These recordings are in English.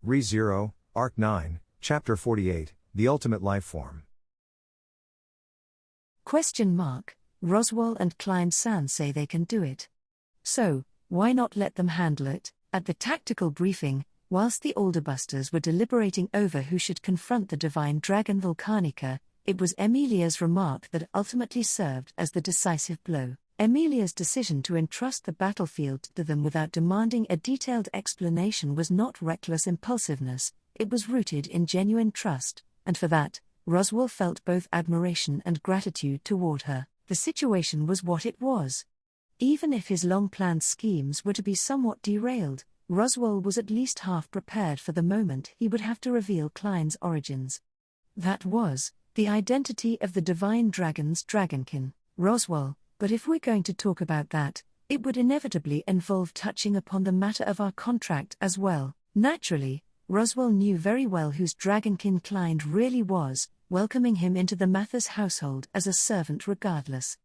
Re-Zero, Arc 9, Chapter 48, The Ultimate Lifeform. Roswell and Klein-san say they can do it. So, why not let them handle it? At the tactical briefing, whilst the older busters were deliberating over who should confront the divine dragon Volcanica, it was Emilia's remark that ultimately served as the decisive blow. Emilia's decision to entrust the battlefield to them without demanding a detailed explanation was not reckless impulsiveness, it was rooted in genuine trust, and for that, Roswell felt both admiration and gratitude toward her. The situation was what it was. Even if his long-planned schemes were to be somewhat derailed, Roswell was at least half prepared for the moment he would have to reveal Klein's origins. That was the identity of the divine dragon's dragonkin, Roswell. But if we're going to talk about that, it would inevitably involve touching upon the matter of our contract as well. Naturally, Roswell knew very well whose dragonkin Klein really was, welcoming him into the Mathers household as a servant regardless.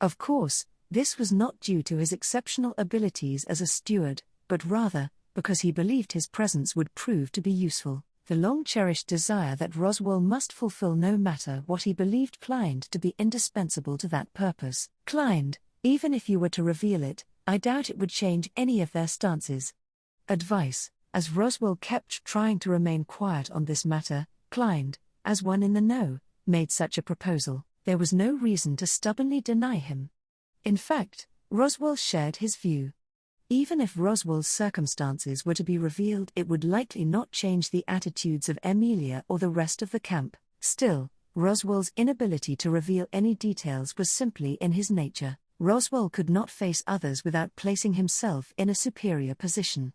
Of course, this was not due to his exceptional abilities as a steward, but rather, because he believed his presence would prove to be useful. The long-cherished desire that Roswell must fulfill no matter what he believed Klein to be indispensable to that purpose. Klein, even if you were to reveal it, I doubt it would change any of their stances. Advice, as Roswell kept trying to remain quiet on this matter, Klein, as one in the know, made such a proposal. There was no reason to stubbornly deny him. In fact, Roswell shared his view. Even if Roswell's circumstances were to be revealed, it would likely not change the attitudes of Emilia or the rest of the camp. Still, Roswell's inability to reveal any details was simply in his nature. Roswell could not face others without placing himself in a superior position.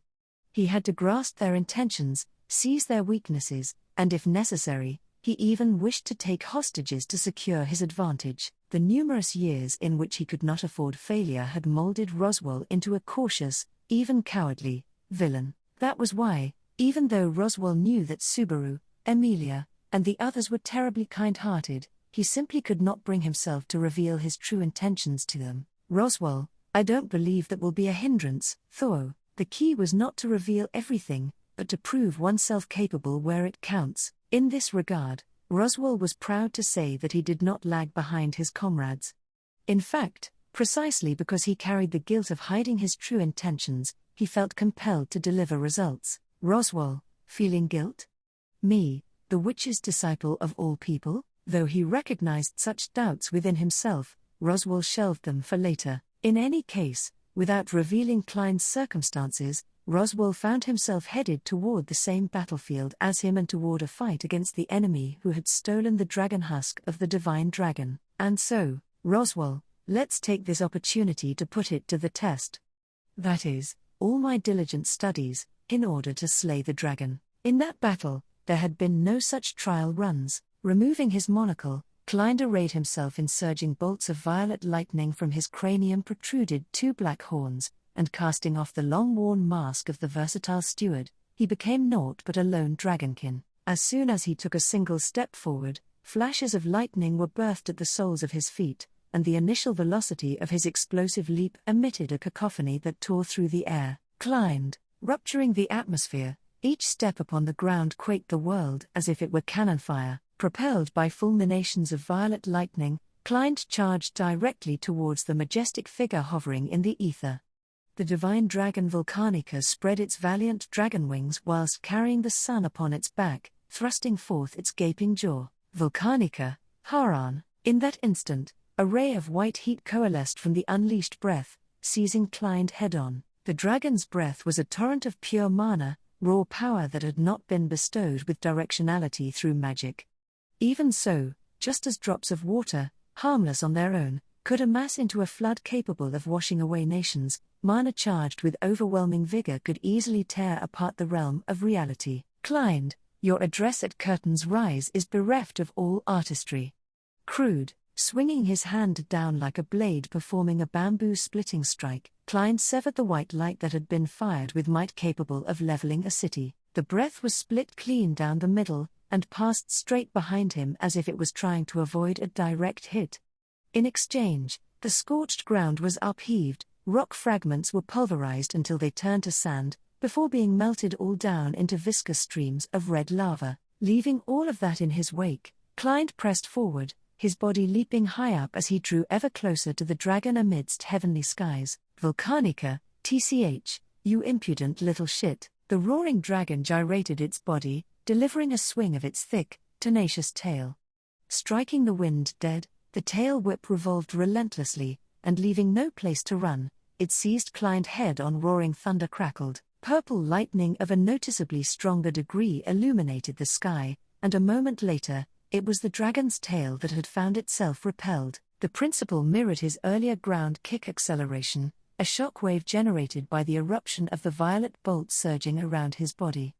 He had to grasp their intentions, seize their weaknesses, and if necessary, he even wished to take hostages to secure his advantage. The numerous years in which he could not afford failure had molded Roswell into a cautious, even cowardly, villain. That was why, even though Roswell knew that Subaru, Emilia, and the others were terribly kind-hearted, he simply could not bring himself to reveal his true intentions to them. Roswell, I don't believe that will be a hindrance, though. The key was not to reveal everything, but to prove oneself capable where it counts. In this regard, Roswell was proud to say that he did not lag behind his comrades. In fact, precisely because he carried the guilt of hiding his true intentions, he felt compelled to deliver results. Roswell, feeling guilt? Me, the witch's disciple of all people? Though he recognized such doubts within himself, Roswell shelved them for later. In any case, without revealing Klein's circumstances, Roswell found himself headed toward the same battlefield as him and toward a fight against the enemy who had stolen the dragon husk of the divine dragon. And so, Roswell, let's take this opportunity to put it to the test. That is, all my diligent studies, in order to slay the dragon. In that battle, there had been no such trial runs. Removing his monocle, Klein arrayed himself in surging bolts of violet lightning. From his cranium protruded two black horns, and casting off the long-worn mask of the versatile steward, he became naught but a lone dragonkin. As soon as he took a single step forward, flashes of lightning were birthed at the soles of his feet, and the initial velocity of his explosive leap emitted a cacophony that tore through the air, climbed, rupturing the atmosphere. Each step upon the ground quaked the world as if it were cannon fire. Propelled by fulminations of violet lightning, Klein charged directly towards the majestic figure hovering in the ether. The divine dragon Volcanica spread its valiant dragon wings whilst carrying the sun upon its back, thrusting forth its gaping jaw. Volcanica, Haran. In that instant, a ray of white heat coalesced from the unleashed breath, seizing Klein head-on. The dragon's breath was a torrent of pure mana, raw power that had not been bestowed with directionality through magic. Even so, just as drops of water, harmless on their own, could amass into a flood capable of washing away nations, mana charged with overwhelming vigor could easily tear apart the realm of reality. Klein, your address at Curtain's Rise is bereft of all artistry. Crude, swinging his hand down like a blade performing a bamboo-splitting strike, Klein severed the white light that had been fired with might capable of leveling a city. The breath was split clean down the middle, and passed straight behind him as if it was trying to avoid a direct hit. In exchange, the scorched ground was upheaved, rock fragments were pulverized until they turned to sand, before being melted all down into viscous streams of red lava. Leaving all of that in his wake, Klein pressed forward, his body leaping high up as he drew ever closer to the dragon amidst heavenly skies. Volcanica, TCH, you impudent little shit. The roaring dragon gyrated its body, delivering a swing of its thick, tenacious tail. Striking the wind dead, the tail whip revolved relentlessly, and leaving no place to run, it seized Klein's head on. Roaring thunder crackled. Purple lightning of a noticeably stronger degree illuminated the sky, and a moment later, it was the dragon's tail that had found itself repelled. The principle mirrored his earlier ground kick acceleration, a shockwave generated by the eruption of the violet bolt surging around his body.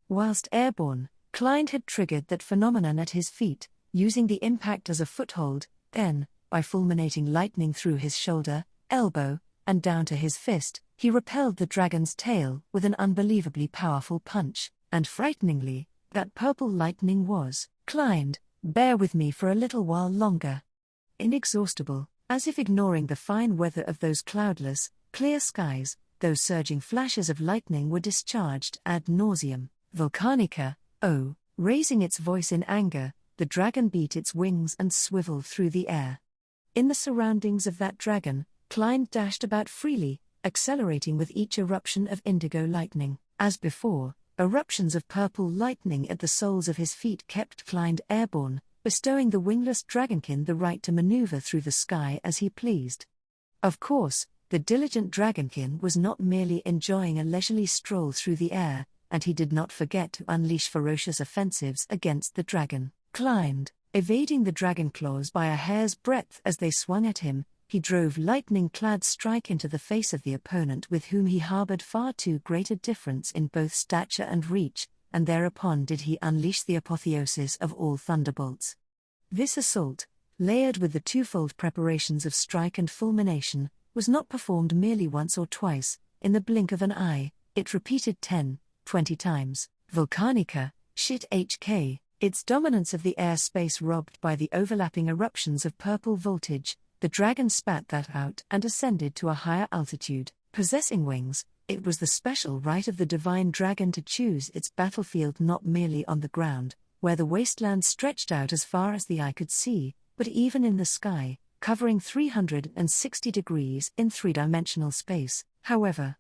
Whilst airborne, Klein had triggered that phenomenon at his feet, using the impact as a foothold, then, by fulminating lightning through his shoulder, elbow, and down to his fist, he repelled the dragon's tail with an unbelievably powerful punch, and frighteningly, that purple lightning was. Klein, bear with me for a little while longer. Inexhaustible, as if ignoring the fine weather of those cloudless, clear skies, those surging flashes of lightning were discharged ad nauseam. Volcanica, oh, raising its voice in anger, the dragon beat its wings and swiveled through the air. In the surroundings of that dragon, Klein dashed about freely, accelerating with each eruption of indigo lightning. As before, eruptions of purple lightning at the soles of his feet kept Klein airborne, bestowing the wingless dragonkin the right to maneuver through the sky as he pleased. Of course, the diligent dragonkin was not merely enjoying a leisurely stroll through the air, and he did not forget to unleash ferocious offensives against the dragon. Klein, evading the dragon claws by a hair's breadth as they swung at him, he drove lightning-clad strike into the face of the opponent with whom he harbored far too great a difference in both stature and reach, and thereupon did he unleash the apotheosis of all thunderbolts. This assault, layered with the twofold preparations of strike and fulmination, was not performed merely once or twice. In the blink of an eye, it repeated 10, 20 times. Volcanica, shit HK, its dominance of the airspace robbed by the overlapping eruptions of purple voltage, the dragon spat that out and ascended to a higher altitude. Possessing wings, it was the special right of the divine dragon to choose its battlefield not merely on the ground, where the wasteland stretched out as far as the eye could see, but even in the sky, covering 360 degrees in three-dimensional space. However,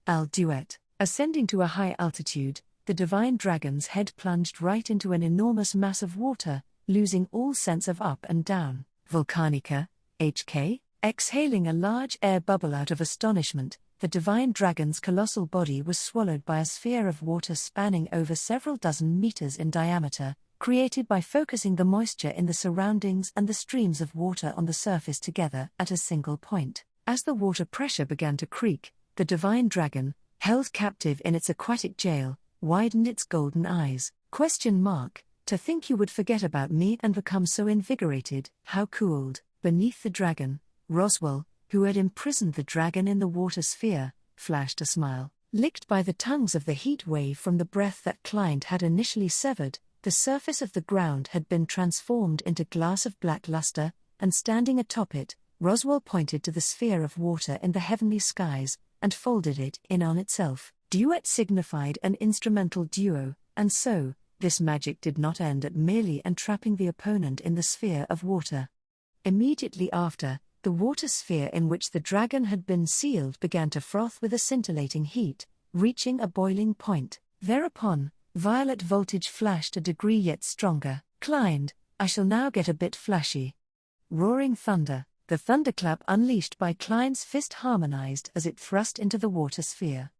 Al duet. Ascending to a high altitude, the divine dragon's head plunged right into an enormous mass of water, losing all sense of up and down. Volcanica, HK, exhaling a large air bubble out of astonishment, the divine dragon's colossal body was swallowed by a sphere of water spanning over several dozen meters in diameter, created by focusing the moisture in the surroundings and the streams of water on the surface together at a single point. As the water pressure began to creak, the divine dragon, held captive in its aquatic jail, widened its golden eyes. To think you would forget about me and become so invigorated, how cooled. Beneath the dragon, Roswell, who had imprisoned the dragon in the water sphere, flashed a smile. Licked by the tongues of the heat wave from the breath that Klein had initially severed, the surface of the ground had been transformed into glass of black luster, and standing atop it, Roswell pointed to the sphere of water in the heavenly skies, and folded it in on itself. Duet signified an instrumental duo, and so, this magic did not end at merely entrapping the opponent in the sphere of water. Immediately after, the water sphere in which the dragon had been sealed began to froth with a scintillating heat, reaching a boiling point. Thereupon, violet voltage flashed a degree yet stronger. Klein, I shall now get a bit flashy. Roaring thunder, the thunderclap unleashed by Klein's fist harmonized as it thrust into the water sphere.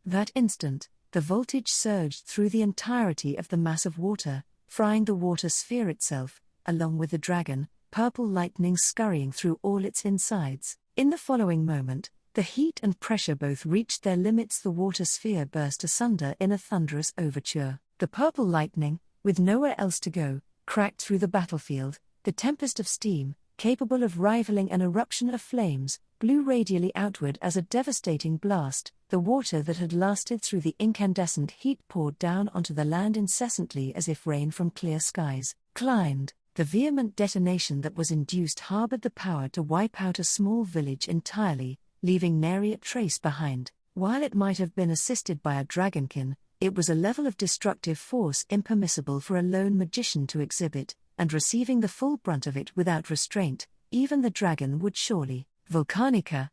That instant, the voltage surged through the entirety of the mass of water, frying the water sphere itself, along with the dragon, purple lightning scurrying through all its insides. In the following moment, the heat and pressure both reached their limits. The water sphere burst asunder in a thunderous overture. The purple lightning, with nowhere else to go, cracked through the battlefield. The tempest of steam, capable of rivaling an eruption of flames, blew radially outward as a devastating blast. The water that had lasted through the incandescent heat poured down onto the land incessantly as if rain from clear skies. Klein, the vehement detonation that was induced harbored the power to wipe out a small village entirely, leaving nary a trace behind. While it might have been assisted by a dragonkin, it was a level of destructive force impermissible for a lone magician to exhibit, and receiving the full brunt of it without restraint, even the dragon would surely. Volcanica,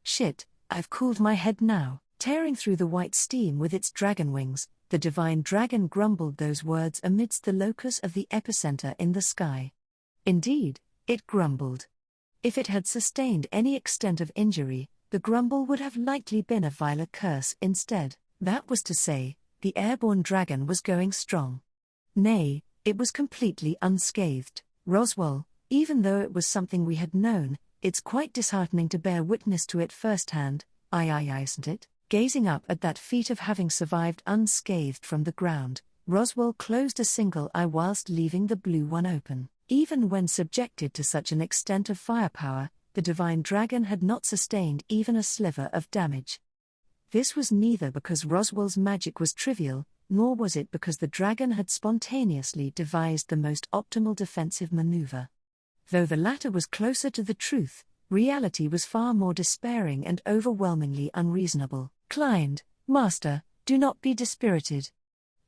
shit, I've cooled my head now. Tearing through the white steam with its dragon wings, the divine dragon grumbled those words amidst the locus of the epicenter in the sky. Indeed, it grumbled. If it had sustained any extent of injury, the grumble would have likely been a viler curse instead. That was to say, the airborne dragon was going strong. Nay, it was completely unscathed. Roswell, even though it was something we had known, it's quite disheartening to bear witness to it firsthand, isn't it? Gazing up at that feat of having survived unscathed from the ground, Roswell closed a single eye whilst leaving the blue one open. Even when subjected to such an extent of firepower, the divine dragon had not sustained even a sliver of damage. This was neither because Roswell's magic was trivial, nor was it because the dragon had spontaneously devised the most optimal defensive maneuver. Though the latter was closer to the truth, reality was far more despairing and overwhelmingly unreasonable. Klein, Master, do not be dispirited.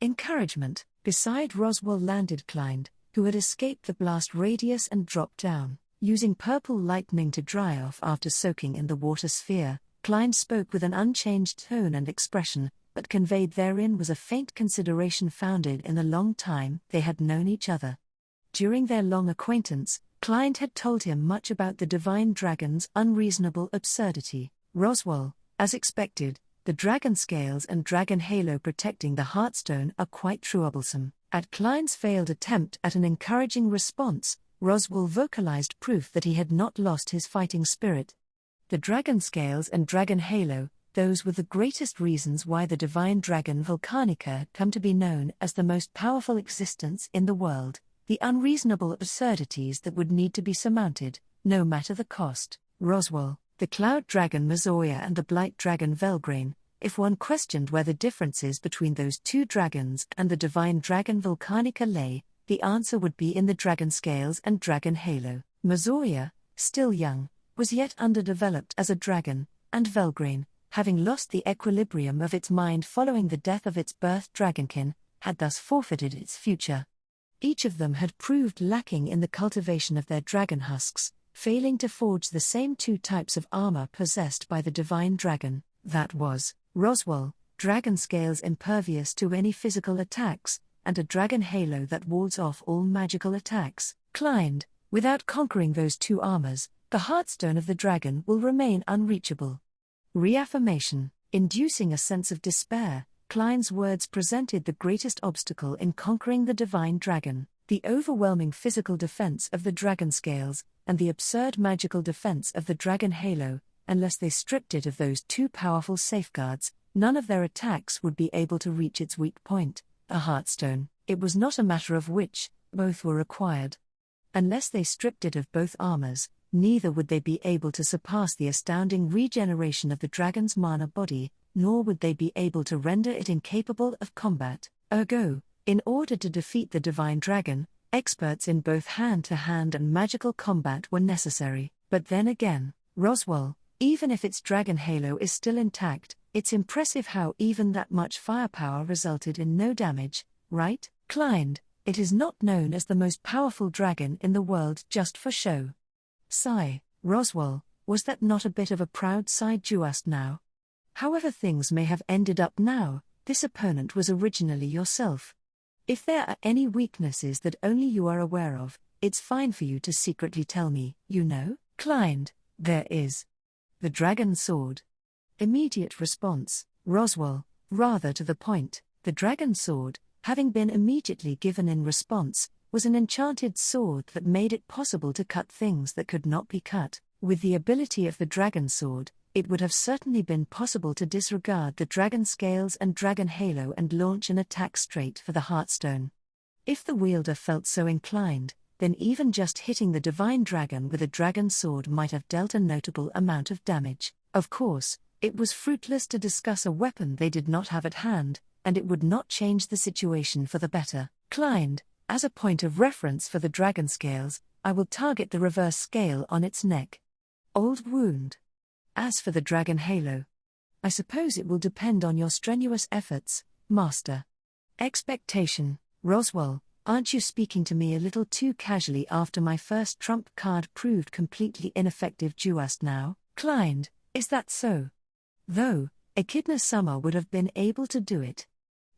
Encouragement. Beside Roswell landed Klein, who had escaped the blast radius and dropped down. Using purple lightning to dry off after soaking in the water sphere, Klein spoke with an unchanged tone and expression, but conveyed therein was a faint consideration founded in the long time they had known each other. During their long acquaintance, Klein had told him much about the divine dragon's unreasonable absurdity. Roswell, as expected, the dragon scales and dragon halo protecting the heartstone are quite troublesome. At Klein's failed attempt at an encouraging response, Roswell vocalized proof that he had not lost his fighting spirit. The dragon scales and dragon halo, those were the greatest reasons why the divine dragon Volcanica had come to be known as the most powerful existence in the world, the unreasonable absurdities that would need to be surmounted, no matter the cost. Roswell, the cloud dragon Mazoya and the blight dragon Velgrain. If one questioned where the differences between those two dragons and the divine dragon Volcanica lay, the answer would be in the dragon scales and dragon halo. Mazoya, still young, was yet underdeveloped as a dragon, and Velgrain, having lost the equilibrium of its mind following the death of its birth dragonkin, had thus forfeited its future. Each of them had proved lacking in the cultivation of their dragon husks, failing to forge the same two types of armor possessed by the divine dragon, that was, Roswell, dragon scales impervious to any physical attacks, and a dragon halo that wards off all magical attacks. Klein, without conquering those two armors, the heartstone of the dragon will remain unreachable. Reaffirmation, inducing a sense of despair, Klein's words presented the greatest obstacle in conquering the divine dragon, the overwhelming physical defense of the dragon scales, and the absurd magical defense of the dragon halo. Unless they stripped it of those two powerful safeguards, none of their attacks would be able to reach its weak point, a heartstone. It was not a matter of which, both were required. Unless they stripped it of both armors, neither would they be able to surpass the astounding regeneration of the dragon's mana body, nor would they be able to render it incapable of combat. Ergo, in order to defeat the divine dragon, experts in both hand-to-hand and magical combat were necessary. But then again, Roswell, even if its dragon halo is still intact, it's impressive how even that much firepower resulted in no damage, right? Klein, it is not known as the most powerful dragon in the world just for show. Sigh, Roswell, was that not a bit of a proud sigh just now? However things may have ended up now, this opponent was originally yourself. If there are any weaknesses that only you are aware of, it's fine for you to secretly tell me, you know? Klein, there is. The dragon sword. Immediate response, Roswell, rather to the point, the dragon sword, having been immediately given in response, was an enchanted sword that made it possible to cut things that could not be cut. With the ability of the dragon sword, it would have certainly been possible to disregard the dragon scales and dragon halo and launch an attack straight for the heartstone. If the wielder felt so inclined, then even just hitting the divine dragon with a dragon sword might have dealt a notable amount of damage. Of course, it was fruitless to discuss a weapon they did not have at hand, and it would not change the situation for the better. Klein, as a point of reference for the dragon scales, I will target the reverse scale on its neck. Old wound. As for the dragon halo, I suppose it will depend on your strenuous efforts, Master. Expectation. Roswell, aren't you speaking to me a little too casually after my first trump card proved completely ineffective just now? Klein, is that so? Though, Echidna Summer would have been able to do it.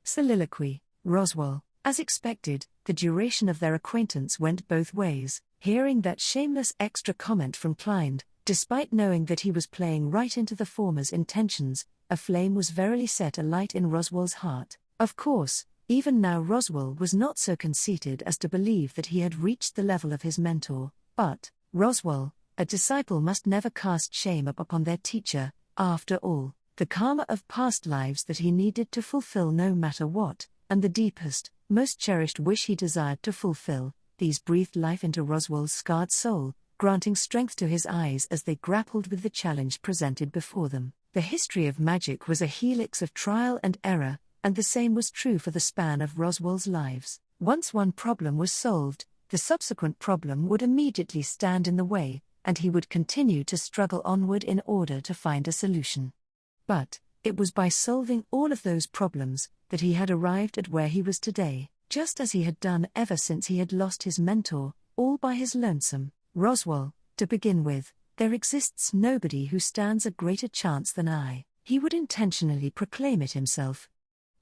Soliloquy. Roswell, as expected, the duration of their acquaintance went both ways. Hearing that shameless extra comment from Klein, despite knowing that he was playing right into the former's intentions, a flame was verily set alight in Roswell's heart. Of course, even now Roswell was not so conceited as to believe that he had reached the level of his mentor, but, Roswell, a disciple must never cast shame upon their teacher. After all, the karma of past lives that he needed to fulfill no matter what, and the deepest, most cherished wish he desired to fulfill, these breathed life into Roswell's scarred soul, granting strength to his eyes as they grappled with the challenge presented before them. The history of magic was a helix of trial and error, and the same was true for the span of Roswell's lives. Once one problem was solved, the subsequent problem would immediately stand in the way, and he would continue to struggle onward in order to find a solution. But, it was by solving all of those problems that he had arrived at where he was today, just as he had done ever since he had lost his mentor, all by his lonesome. Roswell, to begin with, there exists nobody who stands a greater chance than I. He would intentionally proclaim it himself.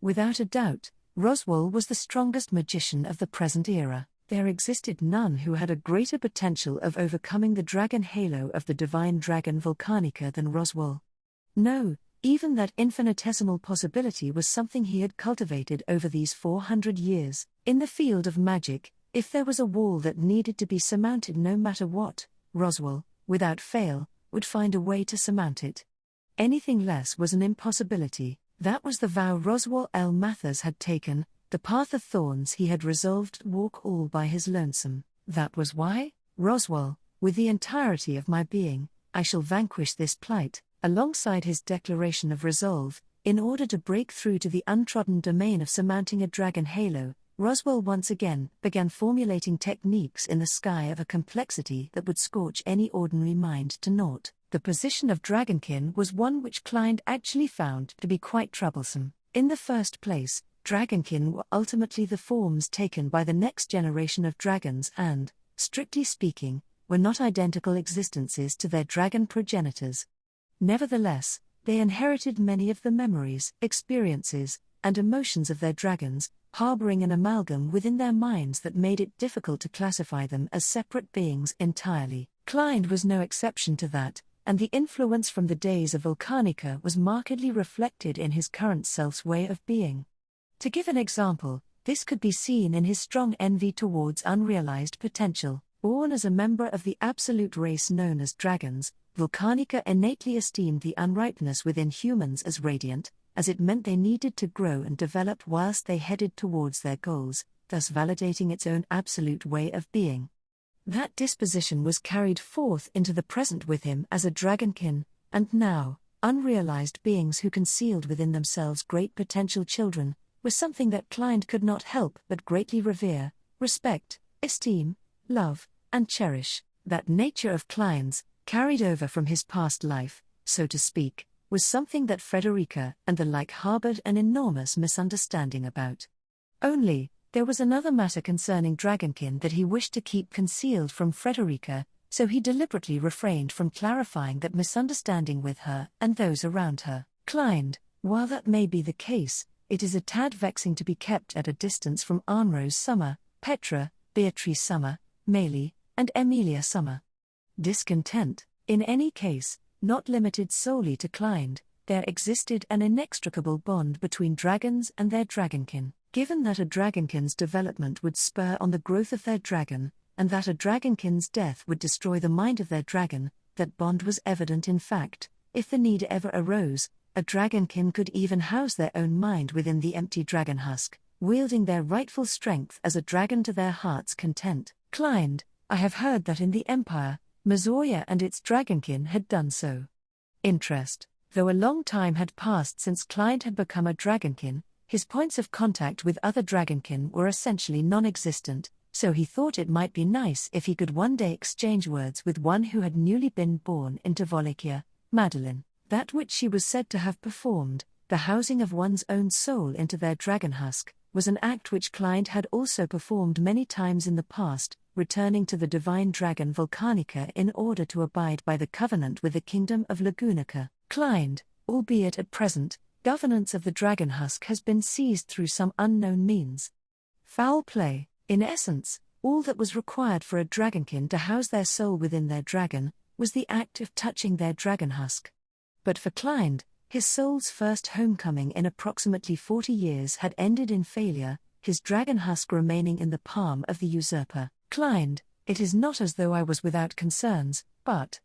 Without a doubt, Roswell was the strongest magician of the present era. There existed none who had a greater potential of overcoming the dragon halo of the divine dragon Volcanica than Roswell. No, even that infinitesimal possibility was something he had cultivated over these 400 years. In the field of magic, if there was a wall that needed to be surmounted no matter what, Roswell, without fail, would find a way to surmount it. Anything less was an impossibility. That was the vow Roswell L. Mathers had taken, the path of thorns he had resolved to walk all by his lonesome. That was why, Roswell, with the entirety of my being, I shall vanquish this plight, alongside his declaration of resolve, in order to break through to the untrodden domain of surmounting a dragon halo. Roswell once again began formulating techniques in the sky of a complexity that would scorch any ordinary mind to naught. The position of dragonkin was one which Klein actually found to be quite troublesome. In the first place, dragonkin were ultimately the forms taken by the next generation of dragons and, strictly speaking, were not identical existences to their dragon progenitors. Nevertheless, they inherited many of the memories, experiences, and emotions of their dragons, harboring an amalgam within their minds that made it difficult to classify them as separate beings entirely. Klein was no exception to that, and the influence from the days of Volcanica was markedly reflected in his current self's way of being. To give an example, this could be seen in his strong envy towards unrealized potential. Born as a member of the absolute race known as dragons, Volcanica innately esteemed the unripeness within humans as radiant, as it meant they needed to grow and develop whilst they headed towards their goals, thus validating its own absolute way of being. That disposition was carried forth into the present with him as a dragonkin, and now, unrealized beings who concealed within themselves great potential children, was something that Klein could not help but greatly revere, respect, esteem, love, and cherish. That nature of Klein's, carried over from his past life, so to speak, was something that Frederica and the like harbored an enormous misunderstanding about. Only, there was another matter concerning dragonkin that he wished to keep concealed from Frederica, so he deliberately refrained from clarifying that misunderstanding with her and those around her. Klein, while that may be the case, it is a tad vexing to be kept at a distance from Anne-Rose Summer, Petra, Beatrice Summer, Maylie, and Emilia Summer. Discontent, in any case, not limited solely to Klein, there existed an inextricable bond between dragons and their dragonkin. Given that a dragonkin's development would spur on the growth of their dragon, and that a dragonkin's death would destroy the mind of their dragon, that bond was evident in fact. If the need ever arose, a dragonkin could even house their own mind within the empty dragon husk, wielding their rightful strength as a dragon to their heart's content. Klein, I have heard that in the Empire, Mazoya and its dragonkin had done so. Interest. Though a long time had passed since Klein had become a dragonkin, his points of contact with other dragonkin were essentially non-existent, so he thought it might be nice if he could one day exchange words with one who had newly been born into Wallachia, Madeline. That which she was said to have performed, the housing of one's own soul into their dragon husk, was an act which Klein had also performed many times in the past, returning to the divine dragon Volcanica in order to abide by the covenant with the kingdom of Lagunica. Klein, albeit at present, governance of the dragon husk has been seized through some unknown means. Foul play. In essence, all that was required for a dragonkin to house their soul within their dragon was the act of touching their dragon husk. But for Klein, his soul's first homecoming in approximately 40 years had ended in failure, his dragon husk remaining in the palm of the usurper. Klein, it is not as though I was without concerns, but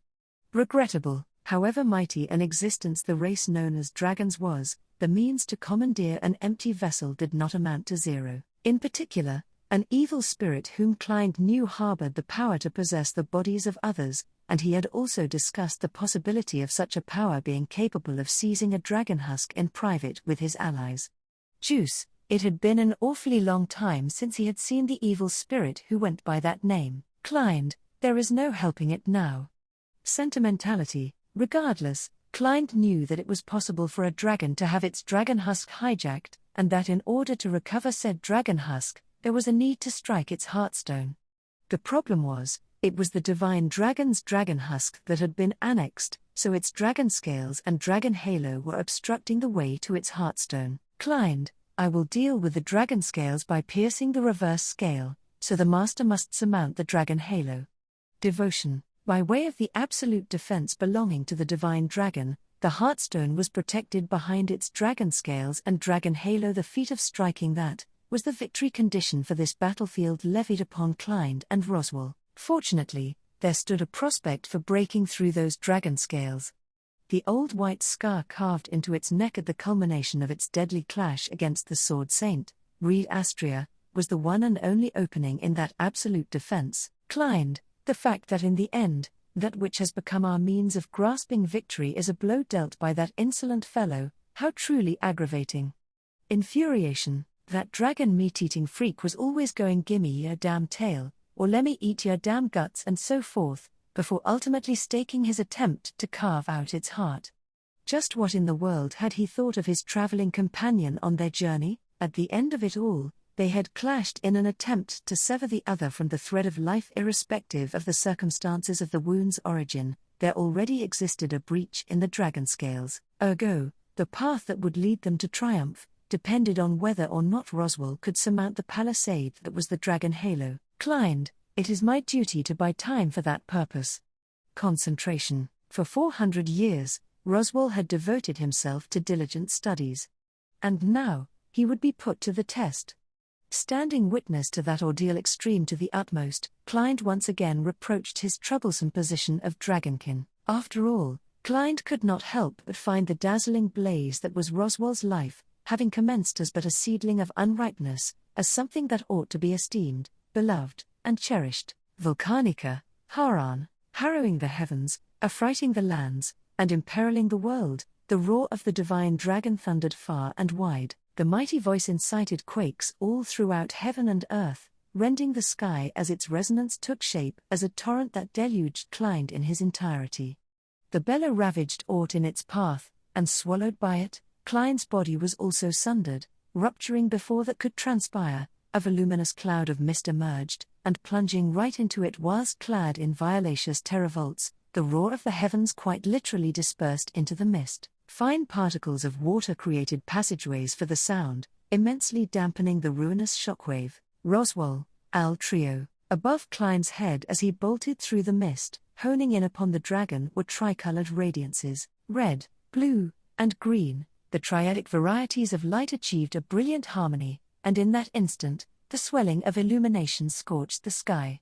regrettable. However mighty an existence the race known as dragons was, the means to commandeer an empty vessel did not amount to zero. In particular, an evil spirit whom Klein knew harbored the power to possess the bodies of others, and he had also discussed the possibility of such a power being capable of seizing a dragon husk in private with his allies. Juice, it had been an awfully long time since he had seen the evil spirit who went by that name. Klein, there is no helping it now. Sentimentality. Regardless, Klein knew that it was possible for a dragon to have its dragon husk hijacked, and that in order to recover said dragon husk, there was a need to strike its heartstone. The problem was, it was the divine dragon's dragon husk that had been annexed, so its dragon scales and dragon halo were obstructing the way to its heartstone. Klein, I will deal with the dragon scales by piercing the reverse scale, so the master must surmount the dragon halo. Devotion. By way of the absolute defense belonging to the divine dragon, the heartstone was protected behind its dragon scales and dragon halo. The feat of striking that was the victory condition for this battlefield levied upon Klein and Roswell. Fortunately, there stood a prospect for breaking through those dragon scales. The old white scar carved into its neck at the culmination of its deadly clash against the sword saint, Reed Astria, was the one and only opening in that absolute defense. Klein, the fact that in the end, that which has become our means of grasping victory is a blow dealt by that insolent fellow, how truly aggravating. Infuriation, that dragon meat-eating freak was always going gimme your damn tail, or lemme eat your damn guts and so forth, before ultimately staking his attempt to carve out its heart. Just what in the world had he thought of his traveling companion on their journey? At the end of it all, they had clashed in an attempt to sever the other from the thread of life. Irrespective of the circumstances of the wound's origin, there already existed a breach in the dragon scales. Ergo, the path that would lead them to triumph depended on whether or not Roswell could surmount the palisade that was the dragon halo. Klein, it is my duty to buy time for that purpose. Concentration. For 400 years, Roswell had devoted himself to diligent studies. And now, he would be put to the test. Standing witness to that ordeal extreme to the utmost, Klein once again reproached his troublesome position of dragonkin. After all, Klein could not help but find the dazzling blaze that was Roswell's life, having commenced as but a seedling of unripeness, as something that ought to be esteemed, beloved, and cherished. Volcanica, Haran, harrowing the heavens, affrighting the lands, and imperiling the world, the roar of the divine dragon thundered far and wide. The mighty voice incited quakes all throughout heaven and earth, rending the sky as its resonance took shape as a torrent that deluged Klein in his entirety. The bellow ravaged aught in its path, and swallowed by it, Klein's body was also sundered, rupturing before that could transpire. A voluminous cloud of mist emerged, and plunging right into it whilst clad in violacious terravolts, the roar of the heavens quite literally dispersed into the mist. Fine particles of water created passageways for the sound, immensely dampening the ruinous shockwave. Roswell, Al Trio, above Klein's head as he bolted through the mist, honing in upon the dragon were tricolored radiances, red, blue, and green. The triadic varieties of light achieved a brilliant harmony, and in that instant, the swelling of illumination scorched the sky.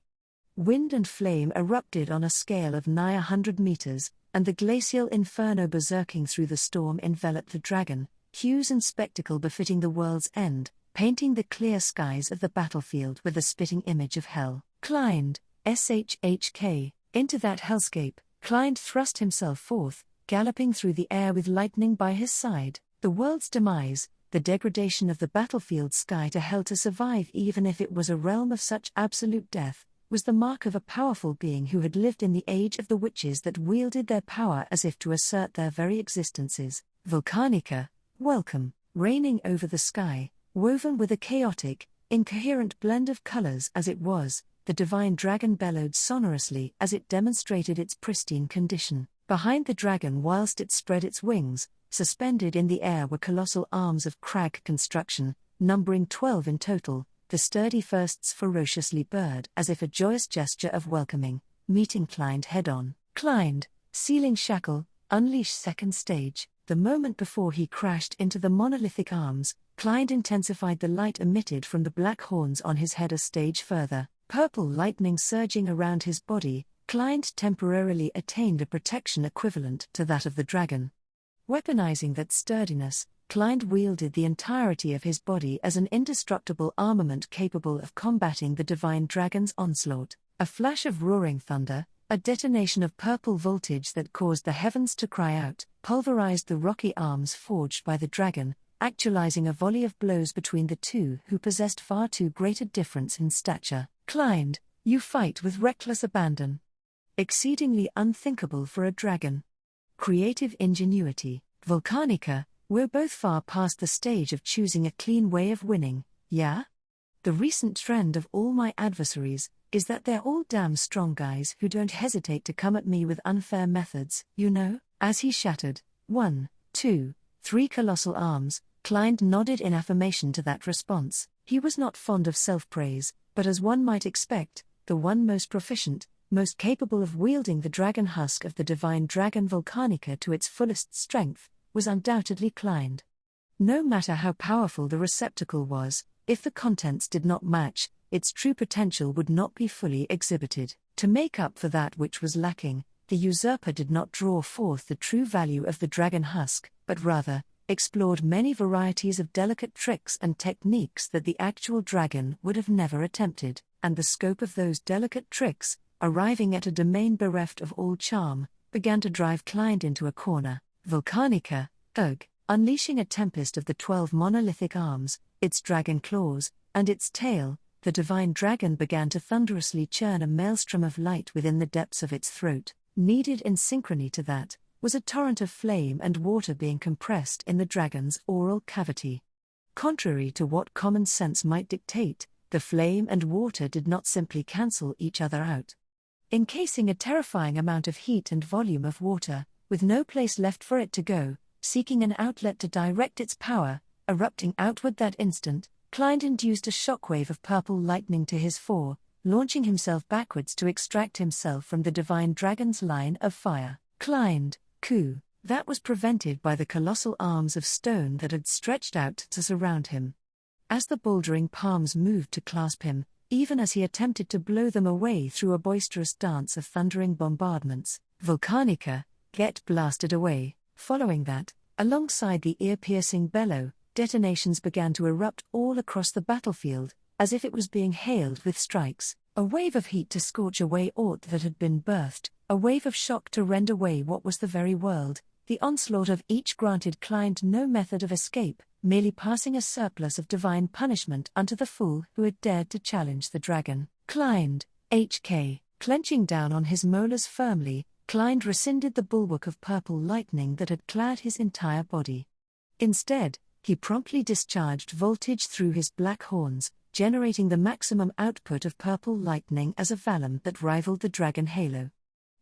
Wind and flame erupted on a scale of nigh 100 meters, and the glacial inferno berserking through the storm enveloped the dragon, hues and spectacle befitting the world's end, painting the clear skies of the battlefield with a spitting image of hell. Klein, SHHK, into that hellscape, Klein thrust himself forth, galloping through the air with lightning by his side. The world's demise, the degradation of the battlefield sky to hell to survive even if it was a realm of such absolute death, was the mark of a powerful being who had lived in the age of the witches that wielded their power as if to assert their very existences. Volcanica, welcome, reigning over the sky, woven with a chaotic, incoherent blend of colors as it was, the divine dragon bellowed sonorously as it demonstrated its pristine condition. Behind the dragon, whilst it spread its wings, suspended in the air were colossal arms of crag construction, numbering 12 in total, the sturdy firsts ferociously bared as if a joyous gesture of welcoming, meeting Klein head-on. Klein, sealing shackle, unleash second stage. The moment before he crashed into the monolithic arms, Klein intensified the light emitted from the black horns on his head a stage further. Purple lightning surging around his body, Klein temporarily attained a protection equivalent to that of the dragon. Weaponizing that sturdiness, Klein wielded the entirety of his body as an indestructible armament capable of combating the divine dragon's onslaught. A flash of roaring thunder, a detonation of purple voltage that caused the heavens to cry out, pulverized the rocky arms forged by the dragon, actualizing a volley of blows between the two who possessed far too great a difference in stature. Klein, you fight with reckless abandon. Exceedingly unthinkable for a dragon. Creative ingenuity. Volcanica, we're both far past the stage of choosing a clean way of winning, yeah? The recent trend of all my adversaries is that they're all damn strong guys who don't hesitate to come at me with unfair methods, you know? As he shattered 1, 2, 3 colossal arms, Klein nodded in affirmation to that response. He was not fond of self-praise, but as one might expect, the one most proficient, most capable of wielding the dragon husk of the divine dragon Volcanica to its fullest strength, was undoubtedly Klein. No matter how powerful the receptacle was, if the contents did not match, its true potential would not be fully exhibited. To make up for that which was lacking, the usurper did not draw forth the true value of the dragon husk, but rather, explored many varieties of delicate tricks and techniques that the actual dragon would have never attempted, and the scope of those delicate tricks, arriving at a domain bereft of all charm, began to drive Klein into a corner. Volcanica, unleashing a tempest of the 12 monolithic arms, its dragon claws, and its tail, the divine dragon began to thunderously churn a maelstrom of light within the depths of its throat. Needed in synchrony to that, was a torrent of flame and water being compressed in the dragon's oral cavity. Contrary to what common sense might dictate, the flame and water did not simply cancel each other out. Encasing a terrifying amount of heat and volume of water, with no place left for it to go, seeking an outlet to direct its power, erupting outward that instant, Klein induced a shockwave of purple lightning to his fore, launching himself backwards to extract himself from the divine dragon's line of fire. Klein, coup, that was prevented by the colossal arms of stone that had stretched out to surround him. As the bouldering palms moved to clasp him, even as he attempted to blow them away through a boisterous dance of thundering bombardments, Volcanica, get blasted away. Following that, alongside the ear-piercing bellow, detonations began to erupt all across the battlefield, as if it was being hailed with strikes. A wave of heat to scorch away aught that had been birthed, a wave of shock to rend away what was the very world. The onslaught of each granted Klein no method of escape, merely passing a surplus of divine punishment unto the fool who had dared to challenge the dragon. Klein, HK, clenching down on his molars firmly, Klein rescinded the bulwark of purple lightning that had clad his entire body. Instead, he promptly discharged voltage through his black horns, generating the maximum output of purple lightning as a valum that rivaled the dragon halo.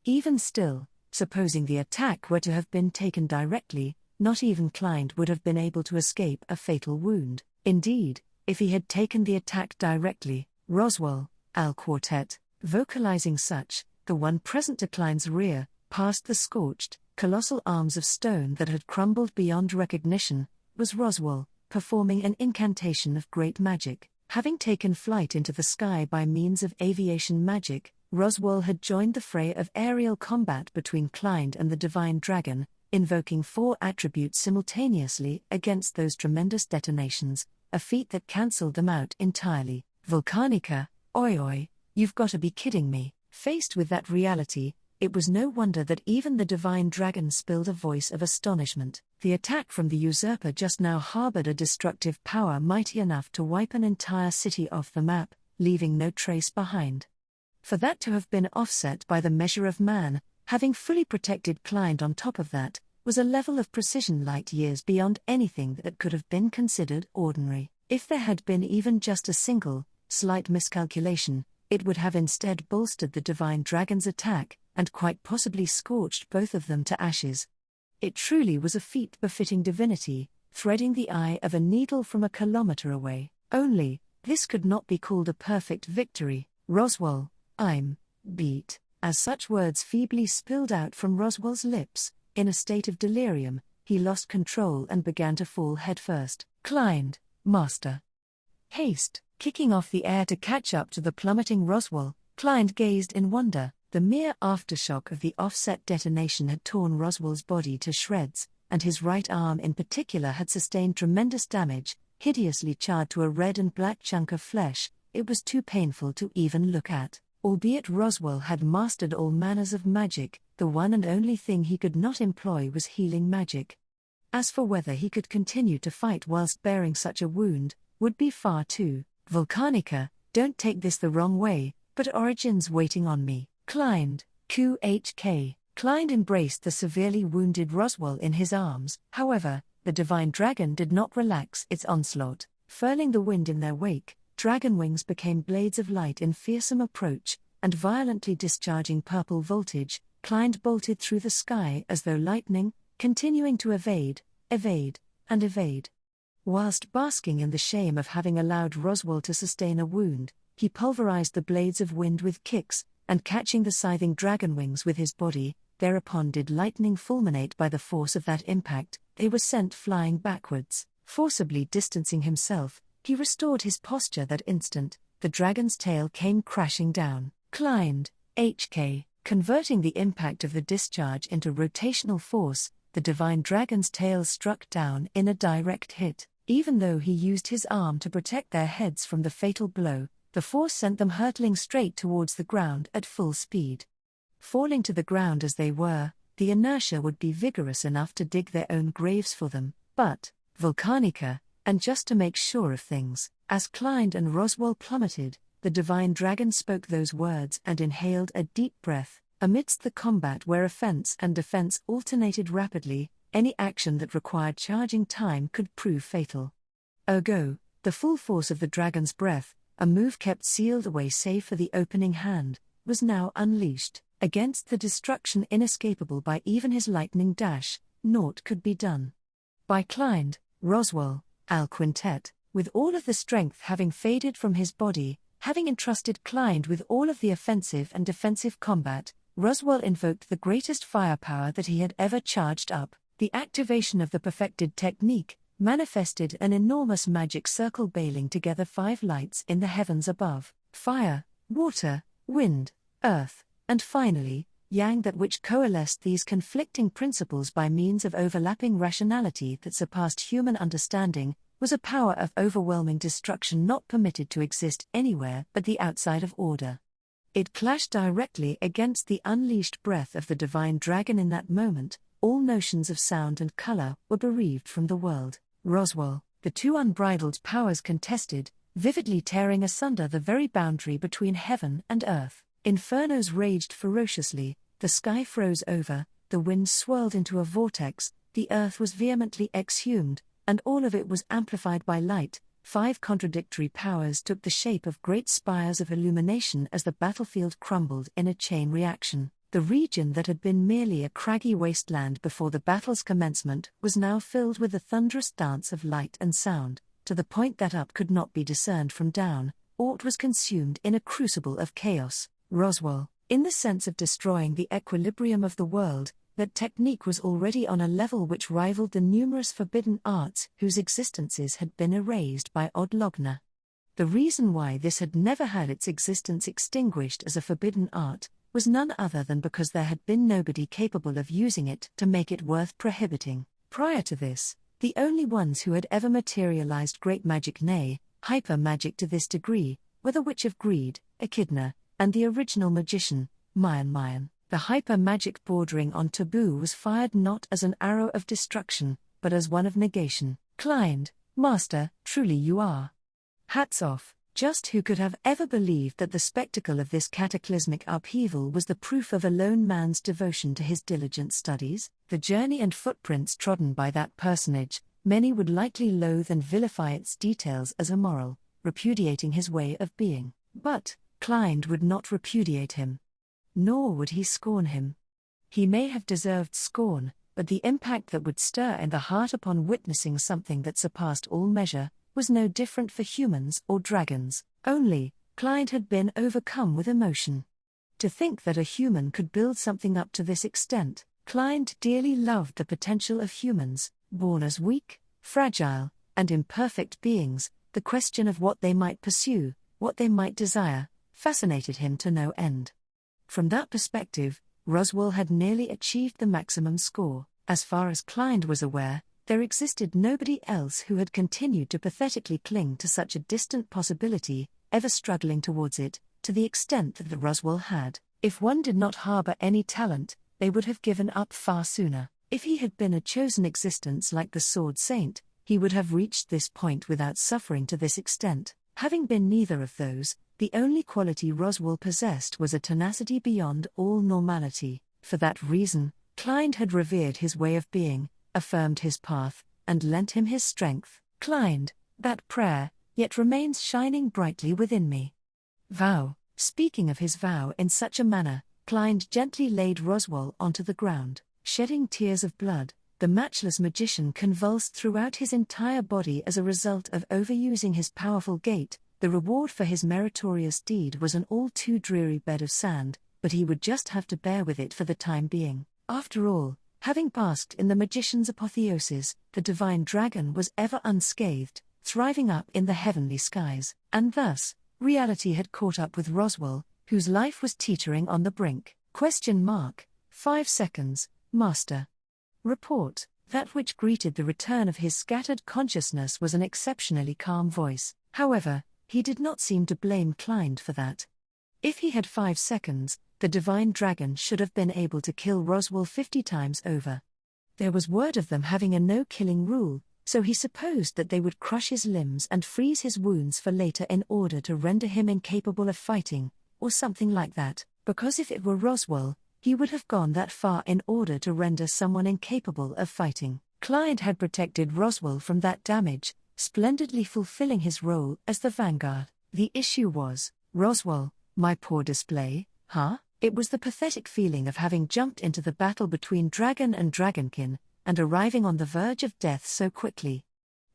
Even still, supposing the attack were to have been taken directly, not even Klein would have been able to escape a fatal wound. Indeed, if he had taken the attack directly, Roswell, Al Quartet, vocalizing such, the one present to Klein's rear, past the scorched, colossal arms of stone that had crumbled beyond recognition, was Roswell, performing an incantation of great magic. Having taken flight into the sky by means of aviation magic, Roswell had joined the fray of aerial combat between Klein and the divine dragon, invoking 4 attributes simultaneously against those tremendous detonations, a feat that cancelled them out entirely. Volcanica, oi, you've got to be kidding me. Faced with that reality, it was no wonder that even the divine dragon spilled a voice of astonishment. The attack from the usurper just now harbored a destructive power mighty enough to wipe an entire city off the map, leaving no trace behind. For that to have been offset by the measure of man, having fully protected Klein on top of that, was a level of precision light years beyond anything that could have been considered ordinary. If there had been even just a single, slight miscalculation, it would have instead bolstered the divine dragon's attack, and quite possibly scorched both of them to ashes. It truly was a feat befitting divinity, threading the eye of a needle from a kilometer away. Only, this could not be called a perfect victory. Roswell, I'm beat. As such words feebly spilled out from Roswell's lips, in a state of delirium, he lost control and began to fall headfirst. Klein, master. Haste, kicking off the air to catch up to the plummeting Roswell, Klein gazed in wonder. The mere aftershock of the offset detonation had torn Roswell's body to shreds, and his right arm in particular had sustained tremendous damage, hideously charred to a red and black chunk of flesh. It was too painful to even look at. Albeit Roswell had mastered all manners of magic, the one and only thing he could not employ was healing magic. As for whether he could continue to fight whilst bearing such a wound, would be far too. Volcanica, don't take this the wrong way, but Origin's waiting on me. Klein, QHK. Klein embraced the severely wounded Roswell in his arms. However, the divine dragon did not relax its onslaught. Furling the wind in their wake, dragon wings became blades of light in fearsome approach, and violently discharging purple voltage, Klein bolted through the sky as though lightning, continuing to evade, and evade. Whilst basking in the shame of having allowed Roswell to sustain a wound, he pulverized the blades of wind with kicks, and catching the scything dragon wings with his body, thereupon did lightning fulminate by the force of that impact. They were sent flying backwards. Forcibly distancing himself, he restored his posture that instant. The dragon's tail came crashing down. Klein, HK, converting the impact of the discharge into rotational force, the divine dragon's tail struck down in a direct hit. Even though he used his arm to protect their heads from the fatal blow, the force sent them hurtling straight towards the ground at full speed. Falling to the ground as they were, the inertia would be vigorous enough to dig their own graves for them. But, Volcanica, and just to make sure of things, as Klein and Roswell plummeted, the divine dragon spoke those words and inhaled a deep breath. Amidst the combat where offense and defense alternated rapidly, any action that required charging time could prove fatal. Ergo, the full force of the dragon's breath, a move kept sealed away save for the opening hand, was now unleashed. Against the destruction inescapable by even his lightning dash, naught could be done. By Klein, Roswell, Al Quintet, with all of the strength having faded from his body, having entrusted Klein with all of the offensive and defensive combat, Roswell invoked the greatest firepower that he had ever charged up. The activation of the perfected technique manifested an enormous magic circle bailing together 5 lights in the heavens above: fire, water, wind, earth, and finally, yang, that which coalesced these conflicting principles by means of overlapping rationality that surpassed human understanding, was a power of overwhelming destruction not permitted to exist anywhere but the outside of order. It clashed directly against the unleashed breath of the divine dragon in that moment. All notions of sound and color were bereaved from the world. Roswell, the two unbridled powers contested, vividly tearing asunder the very boundary between heaven and earth. Infernos raged ferociously, the sky froze over, the wind swirled into a vortex, the earth was vehemently exhumed, and all of it was amplified by light. 5 contradictory powers took the shape of great spires of illumination as the battlefield crumbled in a chain reaction. The region that had been merely a craggy wasteland before the battle's commencement was now filled with a thunderous dance of light and sound, to the point that up could not be discerned from down. Aught was consumed in a crucible of chaos. Roswell, in the sense of destroying the equilibrium of the world, that technique was already on a level which rivaled the numerous forbidden arts whose existences had been erased by Odlogna. The reason why this had never had its existence extinguished as a forbidden art was none other than because there had been nobody capable of using it to make it worth prohibiting. Prior to this, the only ones who had ever materialized great magic, nay, hyper-magic to this degree, were the Witch of Greed, Echidna, and the original magician, Mayan. The hyper-magic bordering on taboo was fired not as an arrow of destruction, but as one of negation. Klein, master, truly you are. Hats off. Just who could have ever believed that the spectacle of this cataclysmic upheaval was the proof of a lone man's devotion to his diligent studies? The journey and footprints trodden by that personage, many would likely loathe and vilify its details as immoral, repudiating his way of being. But Klein would not repudiate him. Nor would he scorn him. He may have deserved scorn, but the impact that would stir in the heart upon witnessing something that surpassed all measure was no different for humans or dragons. Only, Klein had been overcome with emotion. To think that a human could build something up to this extent. Klein dearly loved the potential of humans, born as weak, fragile, and imperfect beings. The question of what they might pursue, what they might desire, fascinated him to no end. From that perspective, Roswell had nearly achieved the maximum score. As far as Klein was aware, there existed nobody else who had continued to pathetically cling to such a distant possibility, ever struggling towards it, to the extent that the Roswell had. If one did not harbor any talent, they would have given up far sooner. If he had been a chosen existence like the Sword Saint, he would have reached this point without suffering to this extent. Having been neither of those, the only quality Roswell possessed was a tenacity beyond all normality. For that reason, Klein had revered his way of being, affirmed his path, and lent him his strength. Klein, that prayer, yet remains shining brightly within me. Vow. Speaking of his vow in such a manner, Klein gently laid Roswell onto the ground. Shedding tears of blood, the matchless magician convulsed throughout his entire body as a result of overusing his powerful gait. The reward for his meritorious deed was an all too dreary bed of sand, but he would just have to bear with it for the time being. After all, having basked in the magician's apotheosis, the divine dragon was ever unscathed, thriving up in the heavenly skies, and thus, reality had caught up with Roswell, whose life was teetering on the brink. 5 seconds, Master. Report. That which greeted the return of his scattered consciousness was an exceptionally calm voice. However, he did not seem to blame Klein for that. If he had 5 seconds, the divine dragon should have been able to kill Roswell 50 times over. There was word of them having a no-killing rule, so he supposed that they would crush his limbs and freeze his wounds for later in order to render him incapable of fighting, or something like that, because if it were Roswell, he would have gone that far in order to render someone incapable of fighting. Klein had protected Roswell from that damage, splendidly fulfilling his role as the vanguard. The issue was, Roswell, my poor display, huh? It was the pathetic feeling of having jumped into the battle between dragon and dragonkin, and arriving on the verge of death so quickly.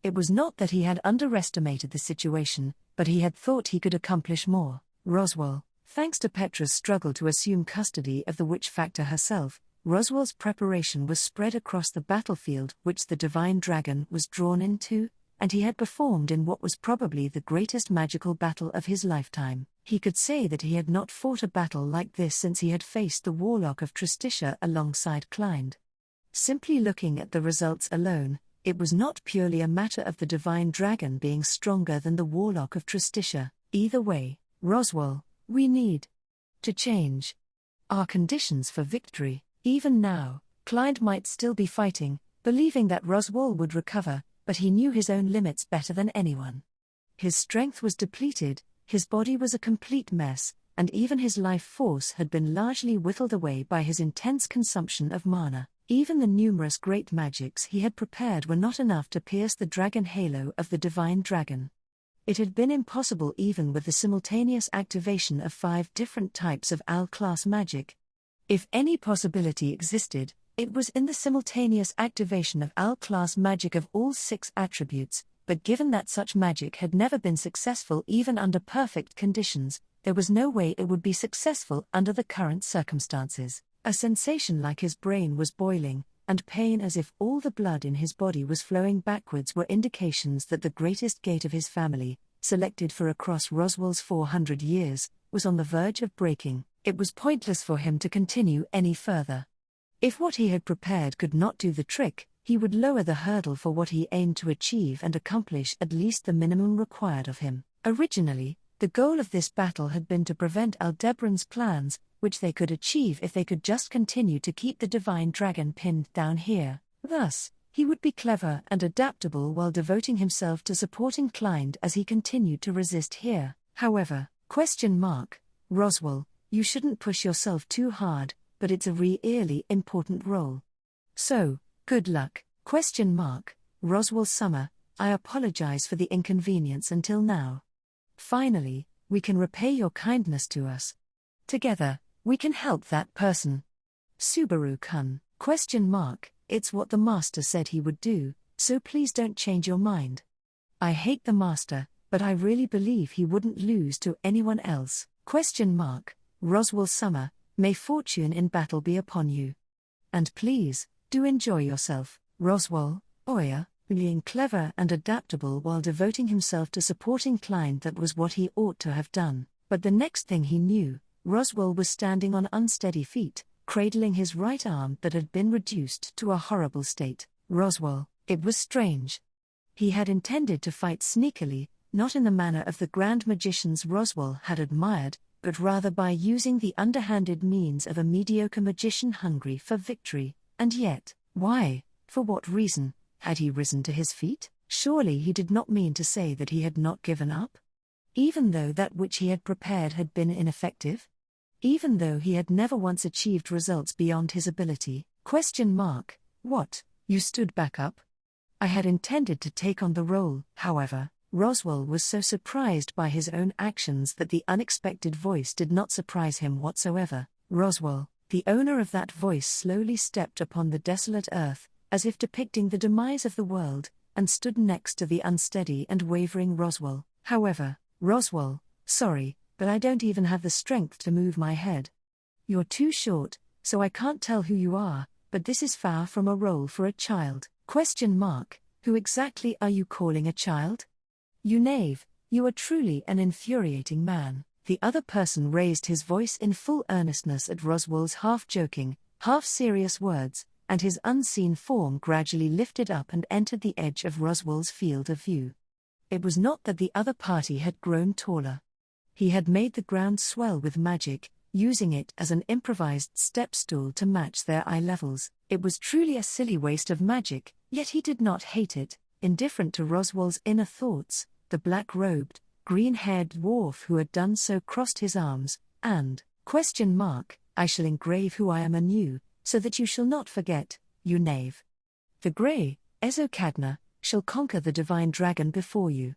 It was not that he had underestimated the situation, but he had thought he could accomplish more. Roswell, thanks to Petra's struggle to assume custody of the witch factor herself, Roswell's preparation was spread across the battlefield which the divine dragon was drawn into, and he had performed in what was probably the greatest magical battle of his lifetime. He could say that he had not fought a battle like this since he had faced the warlock of Tristitia alongside Klein. Simply looking at the results alone, it was not purely a matter of the divine dragon being stronger than the warlock of Tristitia. Either way, Roswell, we need to change our conditions for victory. Even now, Klein might still be fighting, believing that Roswell would recover, but he knew his own limits better than anyone. His strength was depleted, his body was a complete mess, and even his life force had been largely whittled away by his intense consumption of mana. Even the numerous great magics he had prepared were not enough to pierce the dragon halo of the divine dragon. It had been impossible even with the simultaneous activation of 5 different types of AL-class magic. If any possibility existed, it was in the simultaneous activation of AL-class magic of all 6 attributes, but given that such magic had never been successful even under perfect conditions, there was no way it would be successful under the current circumstances. A sensation like his brain was boiling, and pain as if all the blood in his body was flowing backwards were indications that the greatest gate of his family, selected for across Roswell's 400 years, was on the verge of breaking. It was pointless for him to continue any further. If what he had prepared could not do the trick, he would lower the hurdle for what he aimed to achieve and accomplish at least the minimum required of him. Originally, the goal of this battle had been to prevent Aldebaran's plans, which they could achieve if they could just continue to keep the divine dragon pinned down here. Thus, He would be clever and adaptable while devoting himself to supporting Klein as he continued to resist here. However, Roswell, you shouldn't push yourself too hard, but it's a really important role. So, good luck. Roswell Summer, I apologize for the inconvenience until now. Finally, we can repay your kindness to us. Together, we can help that person. Subaru-kun, it's what the master said he would do, so please don't change your mind. I hate the master, but I really believe he wouldn't lose to anyone else. Roswell Summer, may fortune in battle be upon you. And please, do enjoy yourself. Roswell, being clever and adaptable while devoting himself to supporting Klein, that was what he ought to have done. But the next thing he knew, Roswell was standing on unsteady feet, cradling his right arm that had been reduced to a horrible state. Roswell, it was strange. He had intended to fight sneakily, not in the manner of the grand magicians Roswell had admired, but rather by using the underhanded means of a mediocre magician hungry for victory. And yet, why, for what reason, had he risen to his feet? Surely he did not mean to say that he had not given up? Even though that which he had prepared had been ineffective? Even though he had never once achieved results beyond his ability? What, you stood back up? I had intended to take on the role. However, Roswell was so surprised by his own actions that the unexpected voice did not surprise him whatsoever. Roswell, the owner of that voice, slowly stepped upon the desolate earth, as if depicting the demise of the world, and stood next to the unsteady and wavering Roswell. However, Roswell, sorry, but I don't even have the strength to move my head. You're too short, so I can't tell who you are, but this is far from a role for a child. Who exactly are you calling a child? You knave, you are truly an infuriating man. The other person raised his voice in full earnestness at Roswell's half-joking, half-serious words, and his unseen form gradually lifted up and entered the edge of Roswell's field of view. It was not that the other party had grown taller. He had made the ground swell with magic, using it as an improvised step stool to match their eye levels. It was truly a silly waste of magic, yet he did not hate it. Indifferent to Roswell's inner thoughts, the black-robed, green-haired dwarf who had done so crossed his arms, and, I shall engrave who I am anew, so that you shall not forget, you knave. The grey, Ezokadna, shall conquer the divine dragon before you.